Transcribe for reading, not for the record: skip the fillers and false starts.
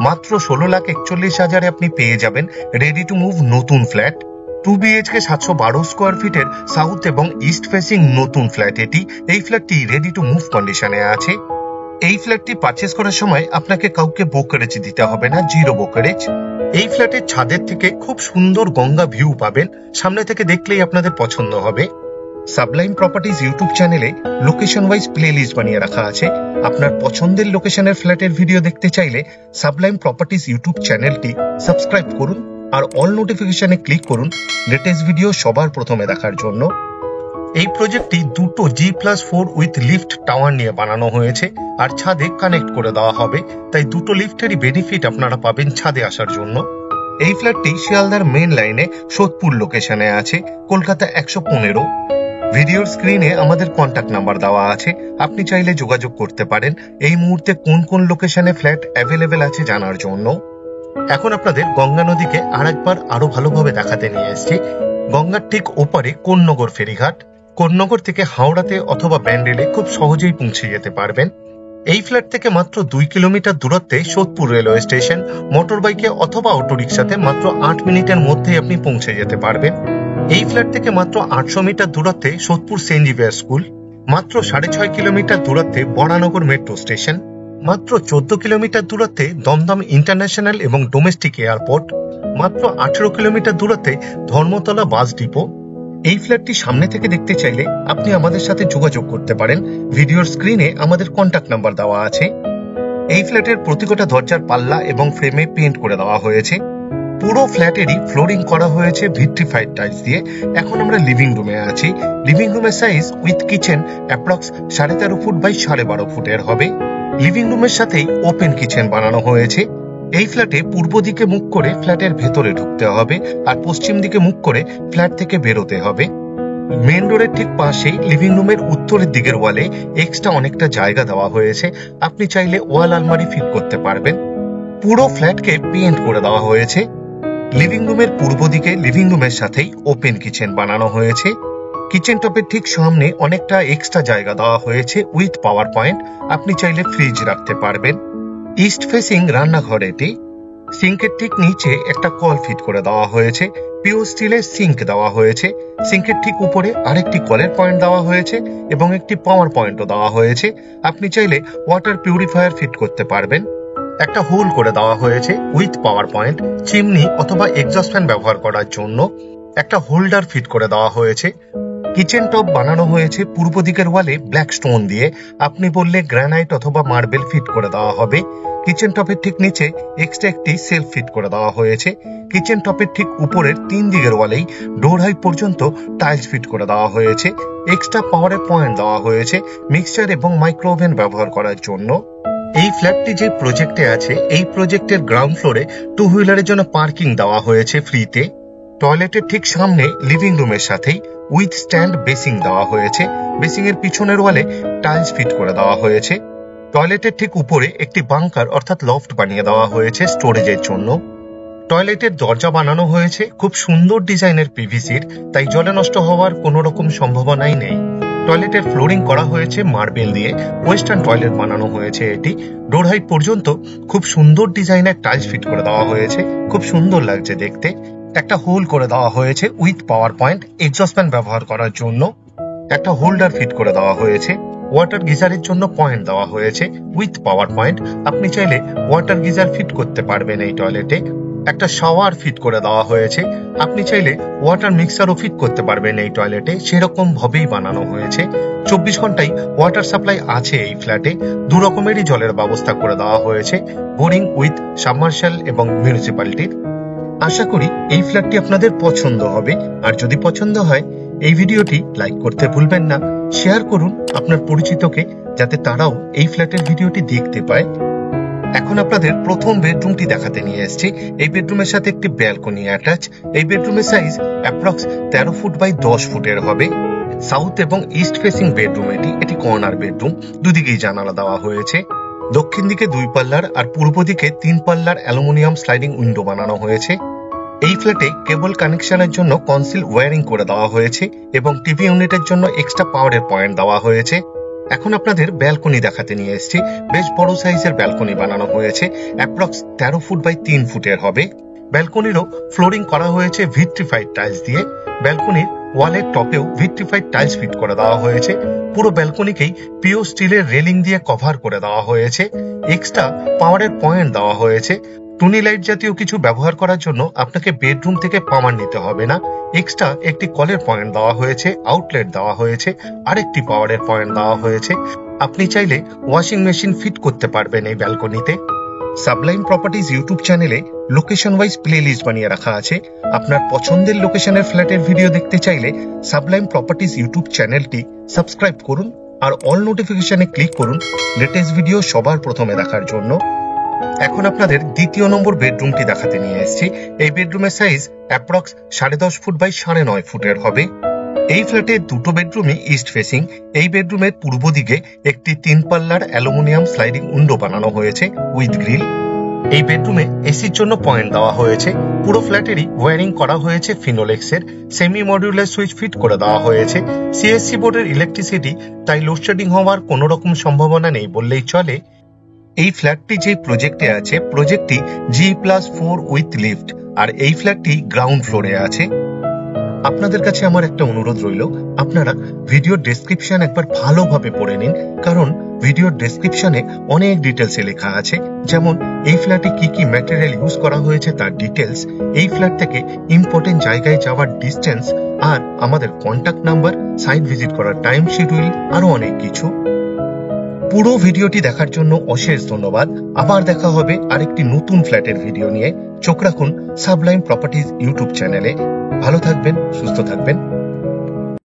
মাত্র 16,41,000 আপনি পেয়ে যাবেন রেডি টু মুভ নতুন ফ্ল্যাট। 2 BHK 712 স্কোয়ার ফিটের সাউথ এবং ইস্ট ফেসিং নতুন ফ্ল্যাট এটি। এই ফ্ল্যাটটি রেডি টু মুভ কন্ডিশনে আছে। এই ফ্ল্যাটটি পারচেস করার সময় আপনাকে কাউকে ব্রোকারেজ দিতে হবে না, জিরো ব্রোকারেজ। এই ফ্ল্যাটের ছাদের থেকে খুব সুন্দর গঙ্গা ভিউ পাবেন, সামনে থেকে দেখলেই আপনাদের পছন্দ হবে। সাবলাইম প্রপার্টিজ ইউটিউব চ্যানেলে লোকেশন ওয়াইজ প্লে লিস্ট বানিয়ে রাখা আছে। আপনার পছন্দের লোকেশনের ফ্ল্যাটের ভিডিও দেখতে চাইলে সাবলাইম প্রপার্টিজ ইউটিউব চ্যানেলটি সাবস্ক্রাইব করুন আর অল নোটিফিকেশনে ক্লিক করুন লেটেস্ট ভিডিও সবার প্রথমে দেখার জন্য। এই প্রজেক্টটি দুটো G+4 উইথ লিফট টাওয়ার নিয়ে বানানো হয়েছে আর ছাদে কানেক্ট করে দেওয়া হবে, তাই দুটো লিফটেরই বেনিফিট আপনারা পাবেন ছাদে আসার জন্য। এই ফ্ল্যাটটি শিয়ালদার মেন লাইনে সোদপুর লোকেশনে আছে, কলকাতা 115। ভিডিওর স্ক্রিনে আমাদের কন্ট্যাক্ট নাম্বার দেওয়া আছে, আপনি চাইলে যোগাযোগ করতে পারেন এই মুহূর্তে কোন কোন লোকেশনে ফ্ল্যাট অ্যাভেলেবেল আছে জানার জন্য। এখন আপনাদের গঙ্গা নদীকে আরেকবার আরো ভালোভাবে দেখাতে নিয়ে এসেছি। গঙ্গার ঠিক ওপারে কোন্নগর ফেরিঘাট। কোন্নগর থেকে হাওড়াতে অথবা ব্যান্ডেলে খুব সহজেই পৌঁছে যেতে পারবেন। এই ফ্ল্যাট থেকে মাত্র 2 কিলোমিটার দূরত্বে সোদপুর রেলওয়ে স্টেশন। মোটর বাইকে অথবা অটোরিকশাতে মাত্র 8 মিনিটের মধ্যেই আপনি পৌঁছে যেতে পারবেন। এই ফ্ল্যাট থেকে মাত্র 800 মিটার দূরত্বে সোদপুর সেন্ট জেভিয়ার স্কুল। মাত্র 6.5 কিলোমিটার দূরত্বে বরানগর মেট্রো স্টেশন। মাত্র 14 কিলোমিটার দূরত্বে দমদম ইন্টারন্যাশনাল এবং ডোমেস্টিক এয়ারপোর্ট। মাত্র 18 কিলোমিটার দূরত্বে ধর্মতলা বাস ডিপো। এই ফ্ল্যাটটি সামনে থেকে দেখতে চাইলে আপনি আমাদের সাথে যোগাযোগ করতে পারেন, ভিডিওর স্ক্রিনে আমাদের কন্ট্যাক্ট নাম্বার দেওয়া আছে। এই ফ্ল্যাটের প্রতিটা দরজার পাল্লা এবং ফ্রেমে পেইন্ট করে দেওয়া হয়েছে। পুরো ফ্ল্যাটেরই ফ্লোরিং করা হয়েছে ভিট্রিফাইড টাইলস দিয়ে। এখন আমরা লিভিং রুমে আছি। লিভিং রুমের size with kitchen approx 13.5 feet by 12.5 ফুটের হবে। লিভিং রুমের সাথেই ওপেন কিচেন বানানো হয়েছে। এই ফ্ল্যাটে পূর্ব দিকে মুখ করে ফ্ল্যাটের ভেতরে ঢুকতে হবে আর পশ্চিম দিকে মুখ করে ফ্ল্যাট থেকে বেরোতে হবে। মেন ডোরের ঠিক পাশেই লিভিং রুমের উত্তরের দিকের ওয়ালে এক্সট্রা অনেকটা জায়গা দেওয়া হয়েছে, আপনি চাইলে ওয়াল আলমারি ফিট করতে পারবেন। পুরো ফ্ল্যাটকে পেইন্ট করে দেওয়া হয়েছে। লিভিং রুমের পূর্ব দিকে লিভিং রুমের সাথেই ওপেন কিচেন বানানো হয়েছে। কিচেন টপের ঠিক সামনে অনেকটা এক্সট্রা জায়গা দেওয়া হয়েছে উইথ পাওয়ার পয়েন্ট, আপনি চাইলে ফ্রিজ রাখতে পারবেন। ইস্ট ফেসিং রান্নাঘর এটি। সিঙ্কের ঠিক নিচে একটা কল ফিট করে দেওয়া হয়েছে। পিওর স্টিলের সিঙ্ক দেওয়া হয়েছে। সিঙ্কের ঠিক উপরে আরেকটি কলের পয়েন্ট দেওয়া হয়েছে এবং একটি পাওয়ার পয়েন্টও দেওয়া হয়েছে, আপনি চাইলে ওয়াটার পিউরিফায়ার ফিট করতে পারবেন। একটা হোল করে দেওয়া হয়েছে উইথ পাওয়ার পয়েন্ট, চিমনি অথবা এক্সস্ট ফ্যান ব্যবহার করার জন্য। একটা হোল্ডার ফিট করে দেওয়া হয়েছে। কিচেন টপ বানানো হয়েছে পূর্ব দিকের ওয়ালে ব্ল্যাক স্টোন দিয়ে, আপনি বললে গ্রানাইট অথবা মার্বেল ফিট করে দেওয়া হবে। কিচেন টপের ঠিক নিচে এক্সট্রা একটি সেলফ ফিট করে দেওয়া হয়েছে। কিচেন টপের ঠিক উপরের 3 দিকের ওয়ালেই ডোর হাইট পর্যন্ত টাইলস ফিট করে দেওয়া হয়েছে। এক্সট্রা পাওয়ারের পয়েন্ট দেওয়া হয়েছে মিক্সচার এবং মাইক্রোওভেন ব্যবহার করার জন্য। এই ফ্ল্যাটটি যে প্রজেক্টে আছে, এই প্রজেক্টের গ্রাউন্ড ফ্লোরে 2 হুইলারের জন্য পার্কিং দেওয়া হয়েছে ফ্রিতে। টয়লেটের ঠিক সামনে লিভিং রুমের সাথেই উইথ স্ট্যান্ড বেসিং দেওয়া হয়েছে। বেসিং এর পিছনের ওয়ালে টাইলস ফিট করে দেওয়া হয়েছে। টয়লেটের ঠিক উপরে একটি বাংকার অর্থাৎ লফট বানিয়ে দেওয়া হয়েছে স্টোরেজের জন্য। টয়লেটের দরজা বানানো হয়েছে খুব সুন্দর ডিজাইনের পিভিসির, তাই জলে নষ্ট হওয়ার কোনো রকম সম্ভাবনাই নেই। টয়লেটের ফ্লোরিং করা হয়েছে মার্বেল দিয়ে। ওয়েস্টার্ন টয়লেট বানানো হয়েছে এটি। ডোর হাইট পর্যন্ত খুব সুন্দর ডিজাইনের টাইলস ফিট করে দেওয়া হয়েছে, খুব সুন্দর লাগছে দেখতে। একটা হোল করে দেওয়া হয়েছে with power point exhaust fan ব্যবহার করার জন্য। একটা হোল্ডার ফিট করে দেওয়া হয়েছে। ওয়াটার গিজারের জন্য পয়েন্ট দেওয়া হয়েছে উইথ পাওয়ার পয়েন্ট, আপনি চাইলে ওয়াটার গিজার ফিট করতে পারবেন এই টয়লেটে। একটা শাওয়ার ফিট করে দেওয়া হয়েছে, আপনি চাইলে ওয়াটার মিক্সারও ফিট করতে পারবেন এই টয়লেটে, সেরকম ভাবেই বানানো হয়েছে। 24 ঘন্টাই ওয়াটার সাপ্লাই আছে এই ফ্ল্যাটে। 2 রকমেরই জলের ব্যবস্থা করে দেওয়া হয়েছে, বোরিং উইথ সাবমার্শাল এবং মিউনিসিপ্যালিটির। আশা করি এই ফ্ল্যাটটি আপনাদের পছন্দ হবে, আর যদি পছন্দ হয় এই ভিডিওটি লাইক করতে ভুলবেন না। শেয়ার করুন আপনার পরিচিতকে, যাতে তারাও এই ফ্ল্যাটের ভিডিওটি দেখতে পায়। এখন আপনাদের প্রথম বেডরুমটি দেখাতে নিয়ে এসেছি। এই বেডরুমের সাথে একটি ব্যালকনি অ্যাটাচ। এই বেডরুমের সাইজ অ্যাপ্রক্স 13 ফুট বাই 10 ফুটের হবে। সাউথ এবং ইস্ট ফেসিং বেডরুম এটি কর্নার বেডরুম, দুদিকেই জানালা দেওয়া হয়েছে। দক্ষিণ দিকে 2 পাল্লার আর পূর্ব দিকে 3 পাল্লার অ্যালুমিনিয়াম স্লাইডিং উইন্ডো বানানো হয়েছে। এই ফ্ল্যাটে কেবল কানেকশনের জন্য কনসিল ওয়্যারিং করে দেওয়া হয়েছে এবং টিভি ইউনিটের জন্য এক্সট্রা পাওয়ারের পয়েন্ট দেওয়া হয়েছে। এখন আপনাদের ব্যালকনি দেখাতে নিয়ে এসেছি। বেশ বড় সাইজের ব্যালকনি বানানো হয়েছে, অ্যাপ্রক্স 13 ফুট বাই 3 ফুটের হবে। ব্যালকনিরও ফ্লোরিং করা হয়েছে ভিট্রিফাইড টাইলস দিয়ে। ব্যালকনির ওয়ালের টপেও ভিট্রিফাইড টাইলস ফিট করে দেওয়া হয়েছে। পুরো ব্যালকনিকেই পিও স্টিলের রেলিং দিয়ে কভার করে দেওয়া হয়েছে। এক্সট্রা পাওয়ারের পয়েন্ট দেওয়া হয়েছে। টুনি লাইট জাতীয় কিছু ব্যবহার করার জন্য আপনাকে বেডরুম থেকে পাওয়ার নিতে হবে না। এক্সট্রা একটি কলের পয়েন্ট দেওয়া হয়েছে, আউটলেট দেওয়া হয়েছে, আরেকটি পাওয়ারের পয়েন্ট দেওয়া হয়েছে। আপনি চাইলে ওয়াশিং মেশিন ফিট করতে পারবেন এই ব্যালকনিতে। সাবলাইম প্রপার্টিজ ইউটিউব চ্যানেলে লোকেশন ওয়াইজ প্লেলিস্ট বানিয়ে রাখা আছে। আপনার পছন্দের লোকেশনের ফ্ল্যাটের ভিডিও দেখতে চাইলে সাবলাইম প্রপার্টিজ ইউটিউব চ্যানেলটি সাবস্ক্রাইব করুন আর অল নোটিফিকেশনে ক্লিক করুন লেটেস্ট ভিডিও সবার প্রথমে দেখার জন্য। এখন আপনাদের দ্বিতীয় নম্বর বেডরুমটি দেখাতে নিয়ে এসেছি। এই বেডরুমের সাইজ অ্যাপ্রক্স 10.5 ফুট বাই 9.5 ফুটের হবে। এই ফ্ল্যাটে দুটো বেডরুমই ইস্ট ফেসিং। এই বেডরুমের পূর্ব দিকে একটি 3 পাল্লার অ্যালুমিনিয়াম স্লাইডিং উইন্ডো বানানো হয়েছে উইথ গ্রিল। এই বেডরুমে এসির জন্য পয়েন্ট দেওয়া হয়েছে। পুরো ফ্ল্যাটেরই ওয়্যারিং করা হয়েছে ফিনোলেক্সের। সেমি মডিউলার সুইচ ফিট করে দেওয়া হয়েছে। সিএসসি বোর্ডের ইলেকট্রিসিটি, তাই লোডশেডিং হওয়ার কোনো রকম সম্ভাবনা নেই বললেই চলে। এই ফ্ল্যাটটি যে প্রজেক্টে আছে, প্রজেক্টটি G+4 উইথ লিফট, আর এই ফ্ল্যাটটি গ্রাউন্ড ফ্লোরে আছে। আপনাদের কাছে আমার একটা অনুরোধ রইল, আপনারা ভিডিওর ডেসক্রিপশন একবার ভালোভাবে পড়ে নিন, কারণ ভিডিওর ডেসক্রিপশনে অনেক ডিটেলসে লেখা আছে, যেমন এই ফ্ল্যাটে কি কি ম্যাটেরিয়াল ইউজ করা হয়েছে তার ডিটেলস, এই ফ্ল্যাট থেকে ইম্পর্টেন্ট জায়গায় যাওয়ার ডিস্টেন্স, আর আমাদের কন্ট্যাক্ট নাম্বার, সাইট ভিজিট করার টাইম শিডিউল, আরো অনেক কিছু। পুরো ভিডিওটি দেখার জন্য অশেষ ধন্যবাদ। আবার দেখা হবে আরেকটি নতুন ফ্ল্যাটের ভিডিও নিয়ে। চোখ রাখুন সাবলাইম প্রপার্টিজ ইউটিউব চ্যানেলে। ভালো থাকবেন, সুস্থ থাকবেন।